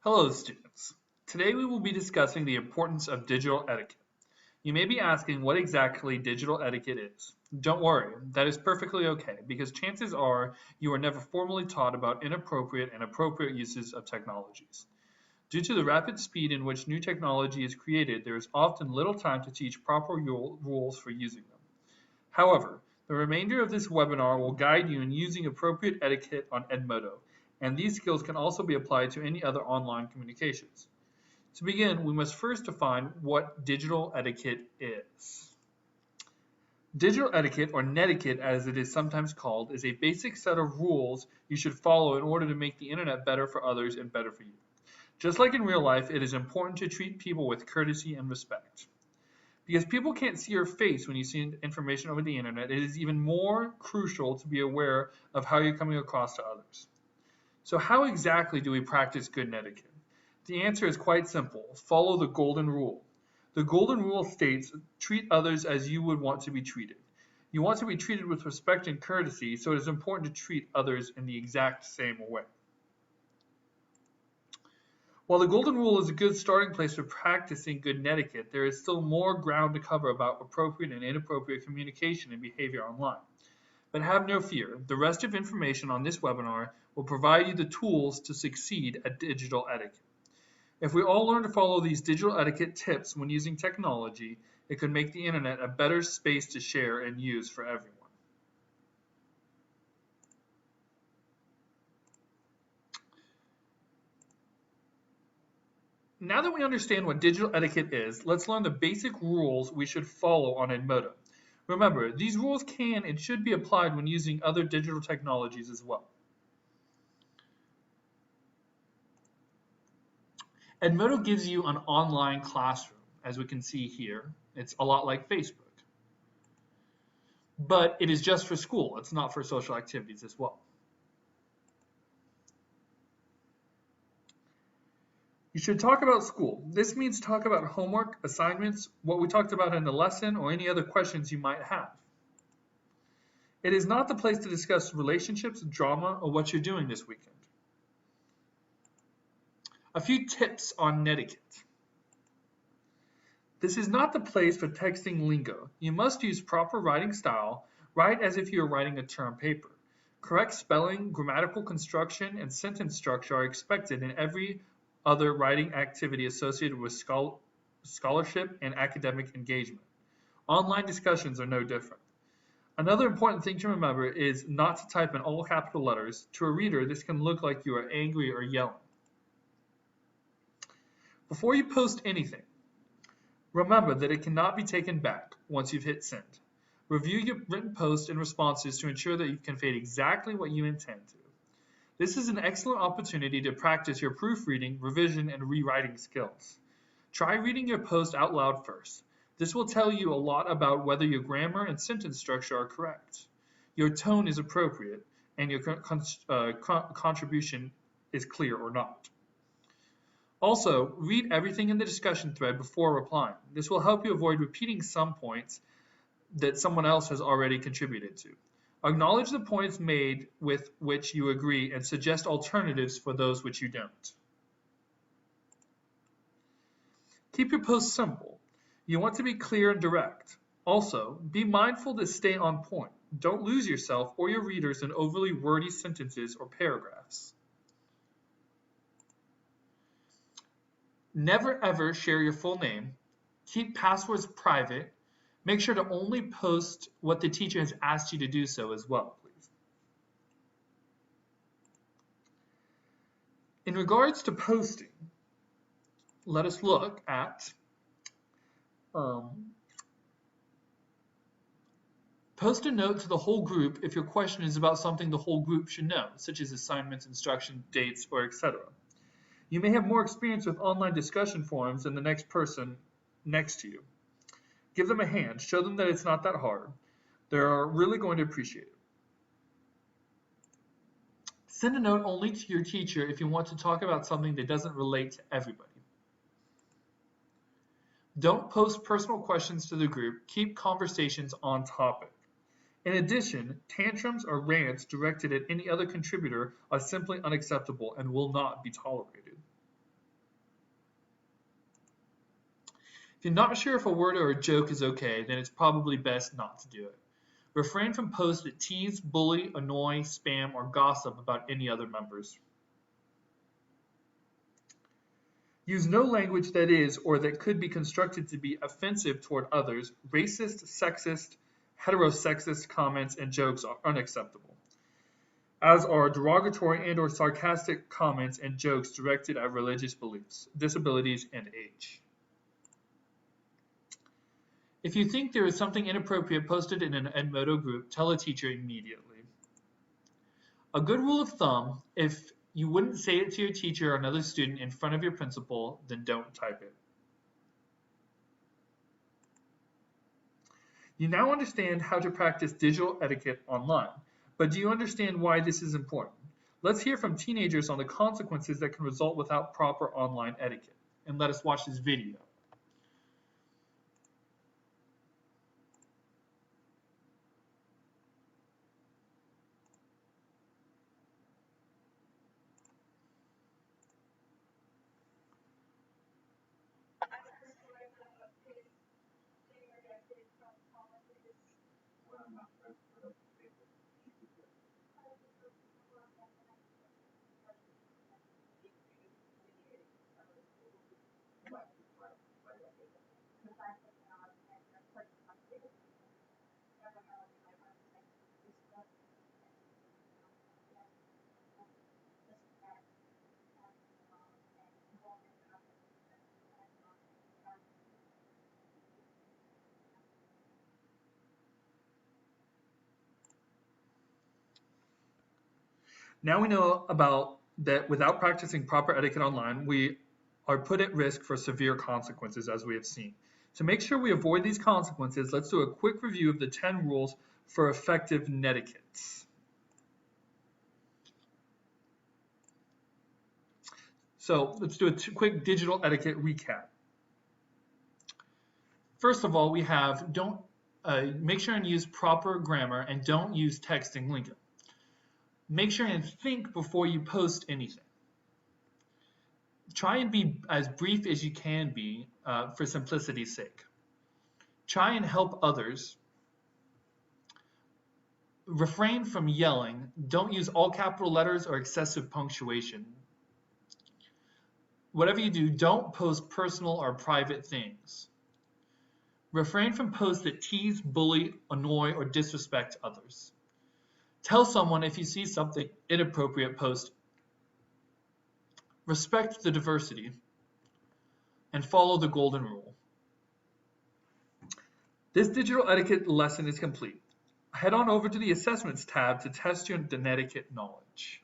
Hello, students. Today we will be discussing the importance of digital etiquette. You may be asking what exactly digital etiquette is. Don't worry, that is perfectly okay because chances are you are never formally taught about inappropriate and appropriate uses of technologies. Due to the rapid speed in which new technology is created, there is often little time to teach proper rules for using them. However, the remainder of this webinar will guide you in using appropriate etiquette on Edmodo, and these skills can also be applied to any other online communications. To begin, we must first define what digital etiquette is. Digital etiquette, or netiquette as it is sometimes called, is a basic set of rules you should follow in order to make the internet better for others and better for you. Just like in real life, it is important to treat people with courtesy and respect. Because people can't see your face when you send information over the internet, it is even more crucial to be aware of how you're coming across to others. So how exactly do we practice good etiquette? The answer is quite simple. Follow the golden rule. The golden rule states, treat others as you would want to be treated. You want to be treated with respect and courtesy, so it is important to treat others in the exact same way. While the golden rule is a good starting place for practicing good etiquette, there is still more ground to cover about appropriate and inappropriate communication and behavior online. But have no fear, the rest of information on this webinar will provide you the tools to succeed at digital etiquette. If we all learn to follow these digital etiquette tips when using technology, it could make the internet a better space to share and use for everyone. Now that we understand what digital etiquette is, let's learn the basic rules we should follow on Edmodo. Remember, these rules can and should be applied when using other digital technologies as well. Edmodo gives you an online classroom, as we can see here. It's a lot like Facebook. But it is just for school. It's not for social activities as well. You should talk about school. This means talk about homework, assignments, what we talked about in the lesson, or any other questions you might have. It is not the place to discuss relationships, drama, or what you're doing this weekend. A few tips on netiquette. This is not the place for texting lingo. You must use proper writing style. Write as if you are writing a term paper. Correct spelling, grammatical construction, and sentence structure are expected in every other writing activity associated with scholarship and academic engagement. Online discussions are no different. Another important thing to remember is not to type in all capital letters. To a reader, this can look like you are angry or yelling. Before you post anything, remember that it cannot be taken back once you've hit send. Review your written posts and responses to ensure that you've conveyed exactly what you intend to. This is an excellent opportunity to practice your proofreading, revision, and rewriting skills. Try reading your post out loud first. This will tell you a lot about whether your grammar and sentence structure are correct, your tone is appropriate, and your contribution is clear or not. Also, read everything in the discussion thread before replying. This will help you avoid repeating some points that someone else has already contributed to. Acknowledge the points made with which you agree and suggest alternatives for those which you don't. Keep your posts simple. You want to be clear and direct. Also, be mindful to stay on point. Don't lose yourself or your readers in overly wordy sentences or paragraphs. Never ever share your full name. Keep passwords private. Make sure to only post what the teacher has asked you to do so as well, please. In regards to posting, let us look at post a note to the whole group if your question is about something the whole group should know, such as assignments, instruction, dates, or etc. You may have more experience with online discussion forums than the next person next to you. Give them a hand. Show them that it's not that hard. They're really going to appreciate it. Send a note only to your teacher if you want to talk about something that doesn't relate to everybody. Don't post personal questions to the group. Keep conversations on topic. In addition, tantrums or rants directed at any other contributor are simply unacceptable and will not be tolerated. If you're not sure if a word or a joke is okay, then it's probably best not to do it. Refrain from posts that tease, bully, annoy, spam, or gossip about any other members. Use no language that is or that could be constructed to be offensive toward others. Racist, sexist, heterosexist comments and jokes are unacceptable, as are derogatory and or sarcastic comments and jokes directed at religious beliefs, disabilities, and age. If you think there is something inappropriate posted in an Edmodo group, tell a teacher immediately. A good rule of thumb, if you wouldn't say it to your teacher or another student in front of your principal, then don't type it. You now understand how to practice digital etiquette online, but do you understand why this is important? Let's hear from teenagers on the consequences that can result without proper online etiquette. And let us watch this video. Now we know about that without practicing proper etiquette online, we are put at risk for severe consequences, as we have seen. To make sure we avoid these consequences, let's do a quick review of the 10 rules for effective netiquette. So let's do a quick digital etiquette recap. First of all, we have don't make sure and use proper grammar and don't use texting lingo. Make sure and think before you post anything. Try and be as brief as you can be for simplicity's sake. Try and help others. Refrain from yelling. Don't use all capital letters or excessive punctuation. Whatever you do, don't post personal or private things. Refrain from posts that tease, bully, annoy, or disrespect others. Tell someone if you see something inappropriate, post. Respect the diversity and follow the golden rule. This digital etiquette lesson is complete. Head on over to the assessments tab to test your etiquette knowledge.